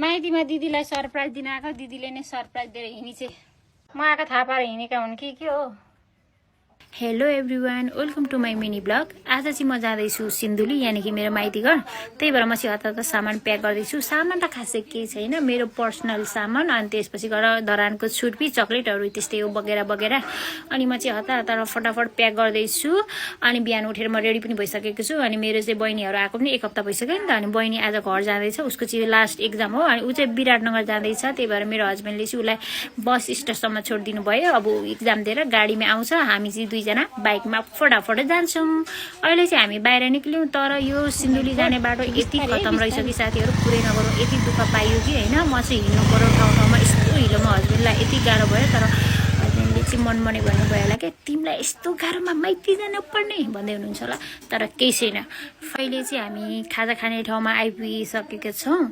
माइतीमा दिदीलाई सरप्राइज दिन आएको दिदीले नै सरप्राइज दिएर हिँडिछे म आएको थाहा पाएर हिँडेका हुन् कि के हो। Hello everyone welcome to my mini blog. आज चाहिँ म जाँदैछु सिन्धुली यानि कि मेरो माइती घर। त्यही भएर म चाहिँ हतार सामान प्याक गर्दैछु। सामान त खासै केही छैन, मेरो पर्सनल सामान अनि त्यसपछि गएर धरानको छुर्पी चक्लेटहरू त्यस्तै हो बगेरा बगेरा। अनि म चाहिँ हतार फटाफट प्याक गर्दैछु। अनि बिहान उठेर म रेडी पनि भइसकेको छु। अनि मेरो चाहिँ बहिनीहरू आएको पनि एक हप्ता भइसक्यो नि त। अनि बहिनी आज घर जाँदैछ, उसको चाहिँ लास्ट एक्जाम हो। अनि ऊ चाहिँ विराटनगर जाँदैछ। त्यही भएर मेरो हस्बेन्डले चाहिँ उसलाई बस स्टेसनमा छोडिदिनु भयो। अब एक्जाम दिएर गाडीमा आउँछ, हामी चाहिँ दुईजना बाइकमा फटाफट जान्छौँ। अहिले चाहिँ हामी बाहिर निक्ल्यौँ, तर यो सिन्धुली जाने बाटो यति खतम रहेछ कि साथीहरू पुरै नगरौँ। यति दुःख पाइयो कि होइन, म चाहिँ हिँड्नु पर्यो ठाउँमा यस्तो हिलोमा। हस्बेन्डलाई यति गाह्रो भयो, तर हस्बेन्डले चाहिँ मनमनै भन्नुभयो होला क्या, तिमीलाई यस्तो गाह्रोमा माइती जानु पर्ने भन्दै हुनुहुन्छ होला। तर केही छैन। अहिले चाहिँ हामी खाजा खाने ठाउँमा आइपुगिसकेका छौँ।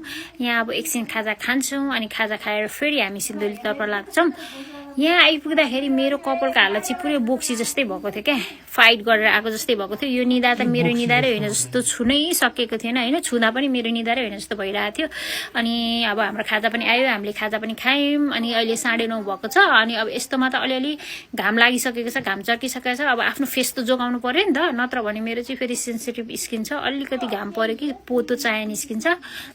यहाँ अब एकछिन खाजा खान्छौँ अनि खाजा खाएर फेरि हामी सिन्धुलीतर्फ लाग्छौँ। यहाँ आइपुग्दाखेरि मेरो कपालको हालत चाहिँ पुरै बोक्सी जस्तै भएको थियो क्या, फाइट गरेर आएको जस्तै भएको थियो। यो निदा त मेरो निदारै होइन जस्तो छुनै सकेको थिएन होइन, छुँदा पनि मेरो निदारै होइन जस्तो भइरहेको थियो। अनि अब हाम्रो खाजा पनि आयो, हामीले खाजा पनि खायौँ। अनि अहिले 9:30 भएको छ। अनि अब यस्तोमा त अलिअलि घाम लागिसकेको छ, घाम चर्किसकेको छ। अब आफ्नो फेस त जोगाउनु पर्यो नि त, नत्र भने मेरो चाहिँ फेरि सेन्सिटिभ स्किन छ, अलिकति घाम पऱ्यो कि पोतो चाया निस्किन्छ।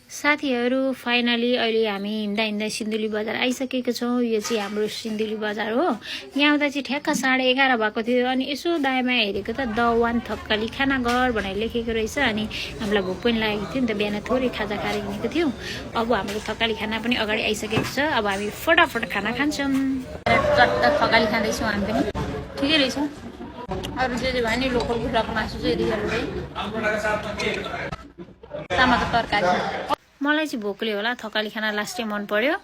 साथीहरू फाइनली अहिले हामी हिँड्दा हिँड्दा सिन्धुली बजार आइसकेको छौँ। यो चाहिँ हाम्रो सिन्धुली बजार हो। यहाँ आउँदा चाहिँ ठ्याक्क 11:30 भएको थियो। अनि यसो दायाँमा हेरेको त द वान थकाली खाना घर भनेर लेखेको रहेछ। अनि हामीलाई भोक पनि लागेको थियो नि त, बिहान थोरै खाजा खाएर हिँडेको थियौँ। अब हाम्रो थकाली खाना पनि अगाडि आइसकेको छ। अब हामी फटाफट खाना खान्छौँ। चट्ट थकाली खाँदैछौँ हामी पनि, ठिकै रहेछ। अरू जे भयो नि लोकल कुखुराको मासु चाहिँ रियल है, तामाको तरकारी। मलाई चाहिँ भोकले होला थकाली खाना लास्टै मन पर्यो।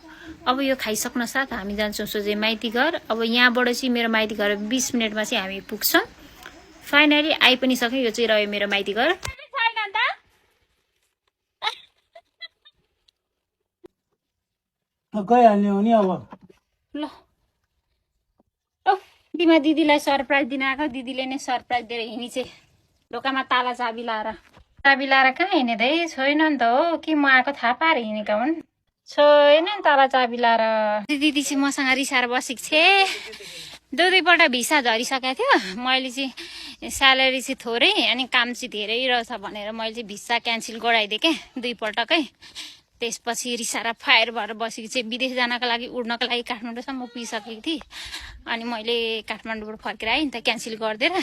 अब यो खाइसक्न साथ हामी जान्छौँ सोझै माइती घर। अब यहाँबाट चाहिँ मेरो माइती घर 20 मिनटमा चाहिँ हामी पुग्छौँ। फाइनली आइ पनि सक्यो। यो चाहिँ रह्यो मेरो माइती घर। गइहाल्ने हो नि अब। ल दिदीमा दिदीलाई सरप्राइज दिन आएको दिदीले नै सरप्राइज दिएर हिँडिछे ढोकामा ताला चाबी लाएर कहाँ हिँडे त छैन नि त हो कि म आएको थाहा पाएर हिँडेका हुन्। छैन नि ताला चाबी लाएर। दिदी चाहिँ मसँग रिसाएर बसेको छे। दुईपल्ट भिसा झरिसकेको थियो। मैले चाहिँ स्यालेरी चाहिँ थोरै अनि काम चाहिँ धेरै रहेछ भनेर मैले चाहिँ भिसा क्यान्सल गराइदिएँ क्या दुईपल्टकै। त्यसपछि रिसाएर फायर भएर बसेको चाहिँ विदेश जानको लागि उड्नको लागि काठमाडौँसम्म पुगिसकेको थिएँ। अनि मैले काठमाडौँबाट फर्केर आएँ नि त क्यान्सल गरिदिएर।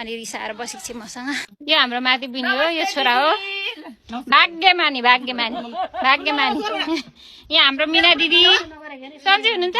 अनि रिसाएर बसेको चाहिँ मसँग। यो हाम्रो माथि बिनी हो, यो छोरा हो भाग्यमानी। यहाँ हाम्रो मिना दिदी सन्चै हुनुहुन्छ?